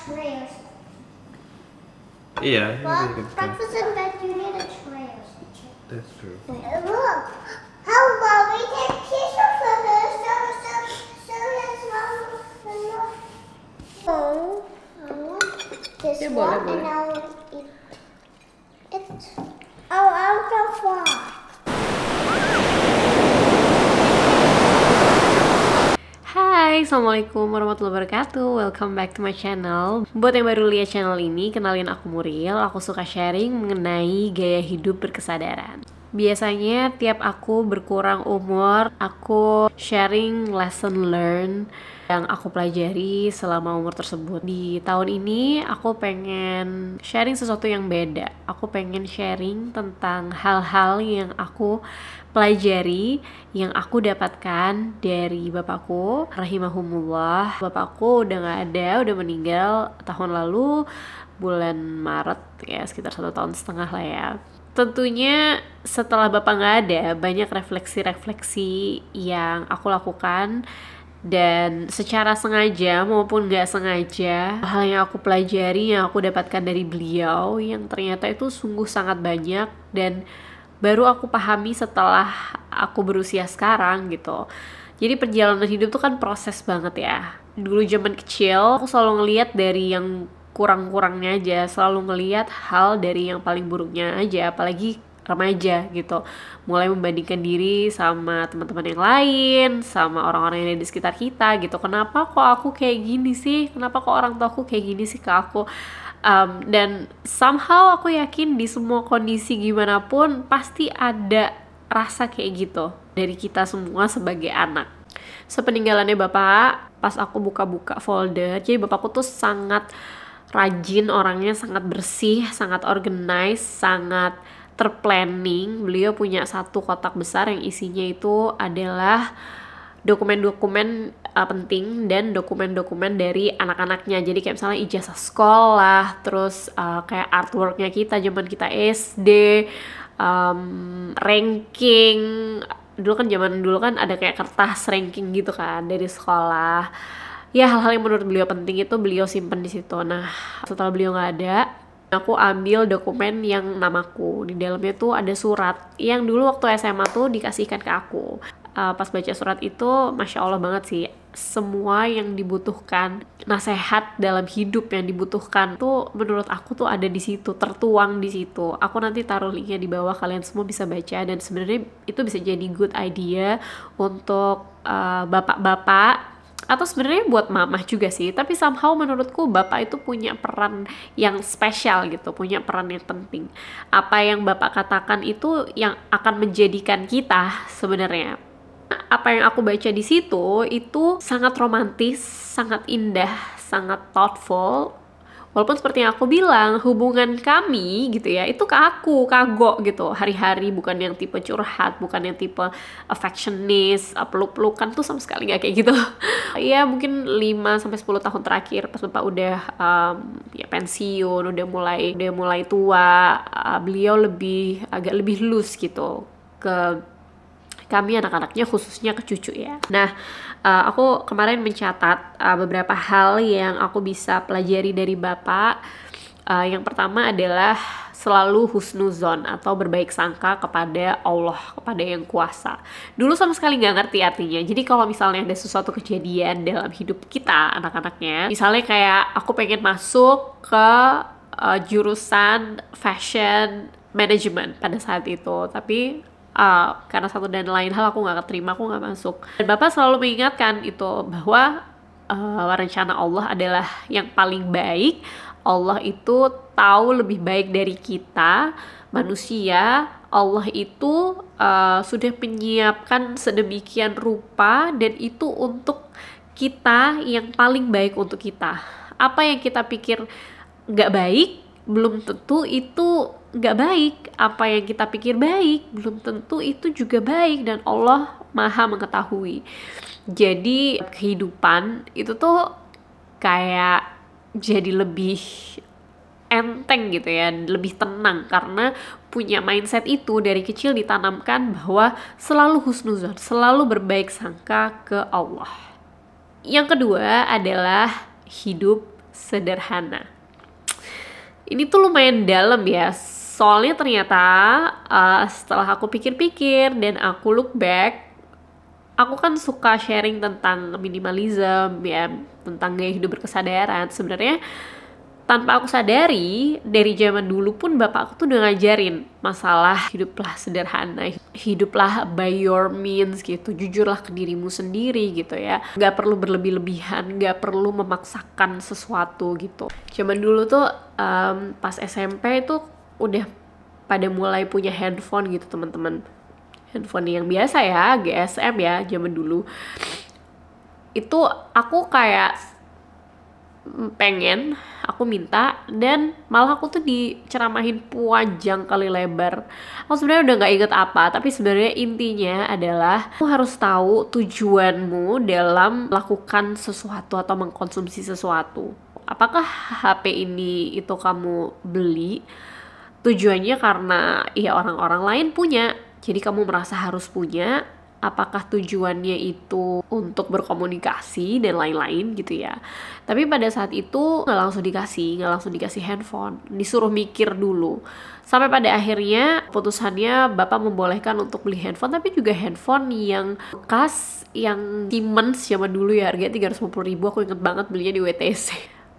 tray or something. Iya, Well, ini gitu. breakfast in bed, you need a tray or something. That's true. Look, how about we take tissue for this so that's enough. I want this Yeah, one boleh. and I'll eat it. Oh, I'll go far. Hai, Assalamualaikum warahmatullahi wabarakatuh. Welcome back to my channel. Buat yang baru lihat channel ini, kenalin aku Muriel. Aku suka sharing mengenai gaya hidup berkesadaran. Biasanya tiap aku berkurang umur, aku sharing lesson learn yang aku pelajari selama umur tersebut. Di tahun ini aku pengen sharing sesuatu yang beda. Aku pengen sharing tentang hal-hal yang aku pelajari, yang aku dapatkan dari bapakku, rahimahumullah. Bapakku udah gak ada, udah meninggal tahun lalu bulan Maret, ya sekitar 1,5 tahun lah ya. Tentunya setelah bapak gak ada, banyak refleksi-refleksi yang aku lakukan, dan secara sengaja maupun gak sengaja, hal yang aku pelajari, yang aku dapatkan dari beliau, yang ternyata itu sungguh sangat banyak, dan baru aku pahami setelah aku berusia sekarang gitu. Jadi perjalanan hidup tuh kan proses banget ya. Dulu zaman kecil, aku selalu ngelihat dari yang kurang-kurangnya aja, selalu ngelihat hal dari yang paling buruknya aja, apalagi remaja gitu. Mulai membandingkan diri sama teman-teman yang lain, sama orang-orang yang ada di sekitar kita gitu. Kenapa kok aku kayak gini sih? Kenapa kok orang tua aku kayak gini sih ke aku? Dan somehow aku yakin di semua kondisi gimana pun pasti ada rasa kayak gitu dari kita semua sebagai anak. Sepeninggalannya bapak, pas aku buka-buka folder, jadi bapakku tuh sangat rajin orangnya, sangat bersih, sangat organized, sangat terplanning. Beliau punya satu kotak besar yang isinya itu adalah dokumen-dokumen penting dan dokumen-dokumen dari anak-anaknya. Jadi kayak misalnya ijazah sekolah, terus kayak artworknya kita zaman kita SD, ranking. Zaman dulu kan ada kayak kertas ranking gitu kan dari sekolah. Ya, hal-hal yang menurut beliau penting itu beliau simpen di situ. Nah, setelah beliau nggak ada, aku ambil dokumen yang namaku. Di dalamnya tuh ada surat yang dulu waktu SMA tuh dikasihkan ke aku. Pas baca surat itu, Masya Allah banget sih. Semua yang dibutuhkan, nasihat dalam hidup yang dibutuhkan tuh menurut aku tuh ada di situ, tertuang di situ. Aku nanti taruh linknya di bawah, kalian semua bisa baca. Dan sebenarnya itu bisa jadi good idea untuk bapak-bapak, atau sebenarnya buat mamah juga sih. Tapi somehow menurutku bapak itu punya peran yang spesial gitu, punya peran yang penting. Apa yang bapak katakan itu yang akan menjadikan kita sebenarnya. Apa yang aku baca di situ itu sangat romantis, sangat indah, sangat thoughtful. Walaupun seperti yang aku bilang, hubungan kami gitu ya, itu ke aku, kagok gitu. Hari-hari, bukan yang tipe curhat, bukan yang tipe affectionist, peluk-pelukan tuh sama sekali gak kayak gitu. Ya mungkin 5-10 tahun terakhir pas bapak udah ya pensiun, udah mulai tua, beliau agak lebih loose gitu ke kami anak-anaknya, khususnya ke cucu ya. Nah, aku kemarin mencatat beberapa hal yang aku bisa pelajari dari bapak. Yang pertama adalah selalu husnuzon atau berbaik sangka kepada Allah, kepada yang kuasa. Dulu sama sekali nggak ngerti artinya. Jadi kalau misalnya ada sesuatu kejadian dalam hidup kita anak-anaknya, misalnya kayak aku pengen masuk ke jurusan fashion management pada saat itu, tapi karena satu dan lain hal aku nggak keterima, aku nggak masuk. Dan bapak selalu mengingatkan itu bahwa rencana Allah adalah yang paling baik. Allah itu tahu lebih baik dari kita manusia. Allah itu sudah menyiapkan sedemikian rupa, dan itu untuk kita yang paling baik untuk kita. Apa yang kita pikir nggak baik, belum tentu itu nggak baik. Apa yang kita pikir baik, belum tentu itu juga baik, dan Allah Maha mengetahui. Jadi kehidupan itu tuh kayak jadi lebih enteng gitu ya, lebih tenang, karena punya mindset itu dari kecil ditanamkan bahwa selalu husnuzon, selalu berbaik sangka ke Allah. Yang kedua adalah hidup sederhana. Ini tuh lumayan dalam ya, soalnya ternyata setelah aku pikir-pikir dan aku look back, aku kan suka sharing tentang minimalism ya, tentang gaya hidup berkesadaran. Sebenarnya tanpa aku sadari, dari zaman dulu pun bapak aku tuh udah ngajarin masalah hiduplah sederhana, hiduplah by your means gitu, jujurlah ke dirimu sendiri gitu ya, nggak perlu berlebih-lebihan, nggak perlu memaksakan sesuatu gitu. Zaman dulu tuh pas SMP itu udah pada mulai punya handphone gitu teman-teman, handphone yang biasa ya, GSM ya zaman dulu. Itu aku kayak pengen, aku minta, dan malah aku tuh diceramahin panjang kali lebar. Aku sebenarnya udah nggak inget apa, tapi sebenarnya intinya adalah kamu harus tahu tujuanmu dalam melakukan sesuatu atau mengkonsumsi sesuatu. Apakah HP ini itu kamu beli tujuannya karena ya orang-orang lain punya, jadi kamu merasa harus punya? Apakah tujuannya itu untuk berkomunikasi dan lain-lain gitu ya. Tapi pada saat itu nggak langsung dikasih handphone, disuruh mikir dulu. Sampai pada akhirnya putusannya bapak membolehkan untuk beli handphone, tapi juga handphone yang bekas, yang Siemens zaman dulu ya, harganya 350.000, aku inget banget belinya di WTC.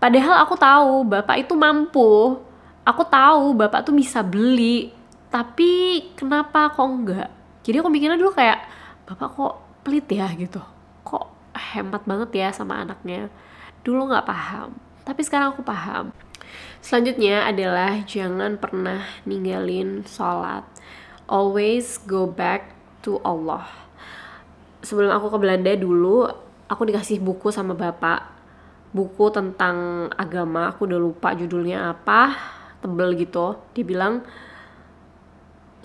Padahal aku tahu bapak itu mampu, aku tahu bapak tuh bisa beli, tapi kenapa kok enggak? Jadi aku mikirnya dulu kayak, bapak kok pelit ya gitu, kok hemat banget ya sama anaknya. Dulu nggak paham, tapi sekarang aku paham. Selanjutnya adalah jangan pernah ninggalin sholat. Always go back to Allah. Sebelum aku ke Belanda dulu, aku dikasih buku sama bapak, buku tentang agama, aku udah lupa judulnya apa, tebel gitu. Dia bilang,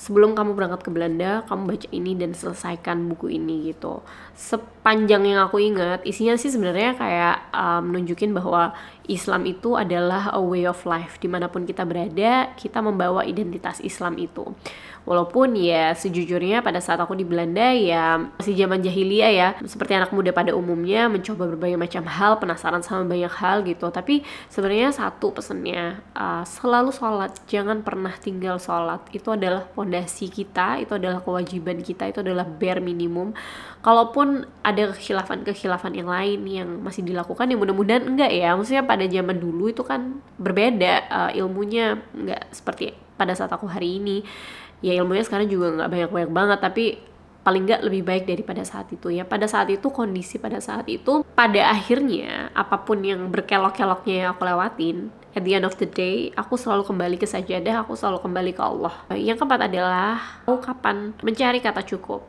sebelum kamu berangkat ke Belanda, kamu baca ini dan selesaikan buku ini gitu. Sepanjang yang aku ingat, isinya sih sebenarnya kayak menunjukin bahwa Islam itu adalah a way of life. Dimanapun kita berada, kita membawa identitas Islam itu. Walaupun ya sejujurnya pada saat aku di Belanda ya masih zaman jahiliyah ya, seperti anak muda pada umumnya, mencoba berbagai macam hal, penasaran sama banyak hal gitu. Tapi sebenarnya satu pesannya, selalu sholat, jangan pernah tinggal sholat. Itu adalah fondasi kita, itu adalah kewajiban kita, itu adalah bare minimum. Kalaupun ada kekhilafan yang lain yang masih dilakukan, ya mudah-mudahan enggak ya. Maksudnya pada zaman dulu itu kan berbeda, ilmunya enggak seperti pada saat aku hari ini. Ya ilmunya sekarang juga nggak banyak-banyak banget, tapi paling nggak lebih baik daripada saat itu ya. Pada saat itu, kondisi pada saat itu, pada akhirnya apapun yang berkelok-keloknya yang aku lewatin, at the end of the day, aku selalu kembali ke sajadah, aku selalu kembali ke Allah. Yang keempat adalah tahu kapan mencari kata cukup.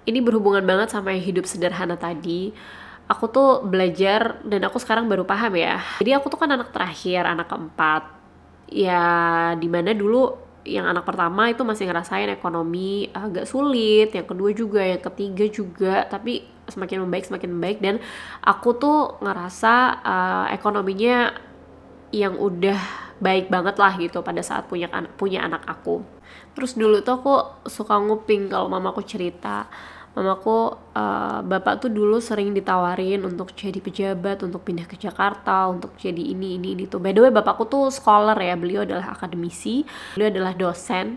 Ini berhubungan banget sama hidup sederhana tadi. Aku tuh belajar dan aku sekarang baru paham ya. Jadi aku tuh kan anak terakhir, anak keempat. Ya dimana dulu yang anak pertama itu masih ngerasain ekonomi agak sulit, yang kedua juga, yang ketiga juga, tapi semakin membaik, dan aku tuh ngerasa ekonominya yang udah baik banget lah gitu pada saat punya anak aku. Terus dulu tuh aku suka nguping kalau mamaku cerita, mamaku bapak tuh dulu sering ditawarin untuk jadi pejabat, untuk pindah ke Jakarta, untuk jadi ini tuh. By the way, bapakku tuh scholar ya, beliau adalah akademisi, beliau adalah dosen.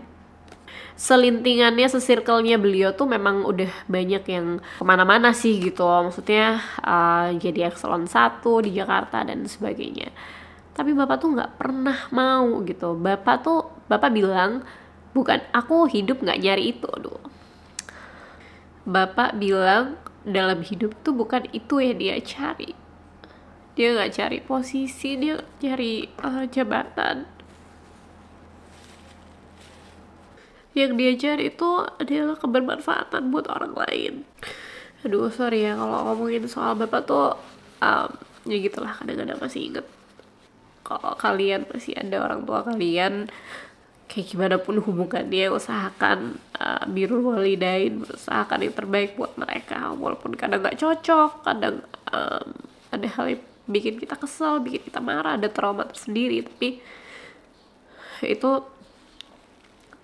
Selintingannya, sesirkelnya beliau tuh memang udah banyak yang kemana-mana sih gitu, maksudnya jadi eselon 1 di Jakarta dan sebagainya. Tapi bapak tuh nggak pernah mau gitu. Bapak bilang, bukan, aku hidup nggak nyari itu. Aduh. Bapak bilang dalam hidup tuh bukan itu yang dia cari. Dia nggak cari posisi, dia nggak cari jabatan. Yang dia cari itu adalah kebermanfaatan buat orang lain. Aduh, sorry ya kalau ngomongin soal bapak tuh ya gitulah, kadang-kadang masih inget. Kalau kalian masih ada orang tua kalian, kayak gimana pun hubungannya, usahakan birrul walidain, usahakan yang terbaik buat mereka. Walaupun kadang gak cocok, kadang ada hal yang bikin kita kesel, bikin kita marah, ada trauma tersendiri, tapi itu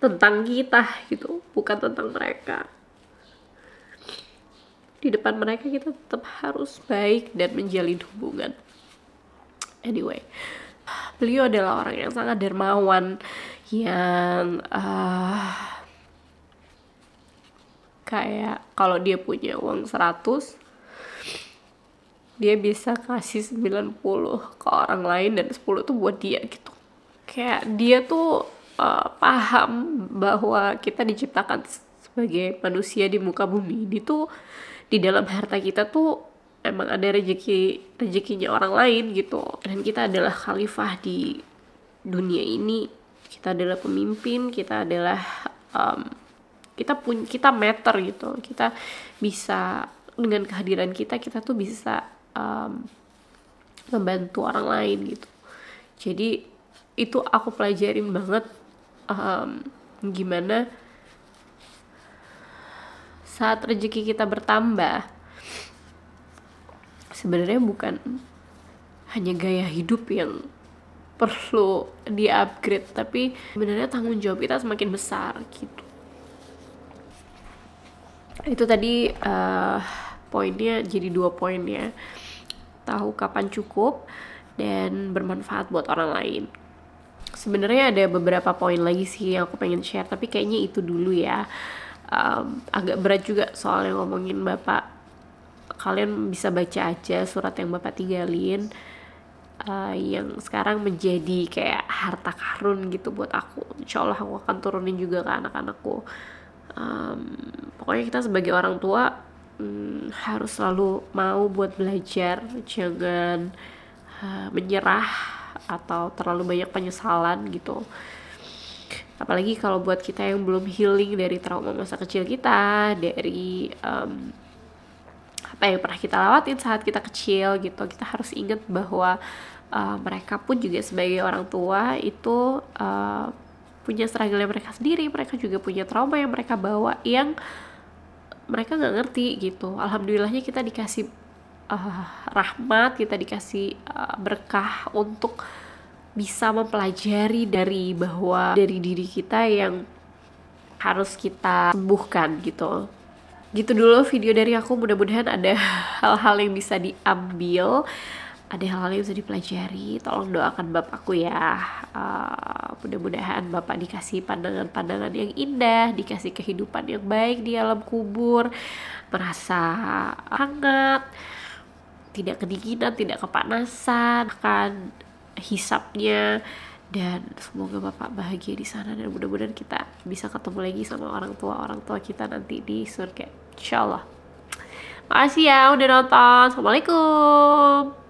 tentang kita gitu, bukan tentang mereka. Di depan mereka kita tetap harus baik dan menjalin hubungan. Anyway, beliau adalah orang yang sangat dermawan, yang kayak kalau dia punya uang 100, dia bisa kasih 90 ke orang lain dan 10 tuh buat dia gitu. Kayak dia tuh paham bahwa kita diciptakan sebagai manusia di muka bumi ini tuh, di dalam harta kita tuh emang ada rezekinya orang lain gitu. Dan kita adalah khalifah di dunia ini, kita adalah pemimpin, kita adalah kita matter gitu. Kita bisa, dengan kehadiran kita tuh bisa membantu orang lain gitu. Jadi itu aku pelajarin banget gimana saat rezeki kita bertambah, sebenarnya bukan hanya gaya hidup yang perlu di-upgrade, tapi sebenarnya tanggung jawab kita semakin besar gitu. Itu tadi poinnya jadi 2 poin ya. Tahu kapan cukup dan bermanfaat buat orang lain. Sebenarnya ada beberapa poin lagi sih yang aku pengen share, tapi kayaknya itu dulu ya. Agak berat juga soalnya ngomongin Bapak. Kalian bisa baca aja surat yang Bapak tinggalin, yang sekarang menjadi kayak harta karun gitu buat aku. Insya Allah aku akan turunin juga ke anak-anakku. Pokoknya kita sebagai orang tua harus selalu mau buat belajar, jangan menyerah atau terlalu banyak penyesalan gitu. Apalagi kalau buat kita yang belum healing dari trauma masa kecil kita, dari apa yang pernah kita lewatin saat kita kecil gitu. Kita harus ingat bahwa mereka pun juga sebagai orang tua itu punya struggle mereka sendiri. Mereka juga punya trauma yang mereka bawa yang mereka nggak ngerti gitu. Alhamdulillahnya kita dikasih rahmat, kita dikasih berkah untuk bisa mempelajari dari diri kita yang harus kita sembuhkan gitu. Gitu dulu video dari aku, mudah-mudahan ada hal-hal yang bisa diambil, ada hal-hal yang bisa dipelajari. Tolong doakan bapakku ya, mudah-mudahan bapak dikasih pandangan-pandangan yang indah, dikasih kehidupan yang baik di alam kubur, merasa hangat, tidak kedinginan, tidak kepanasan, akan hisapnya, dan semoga bapak bahagia di sana, dan mudah-mudahan kita bisa ketemu lagi sama orang tua kita nanti di surga, insyaallah. Makasih ya udah nonton. Assalamualaikum.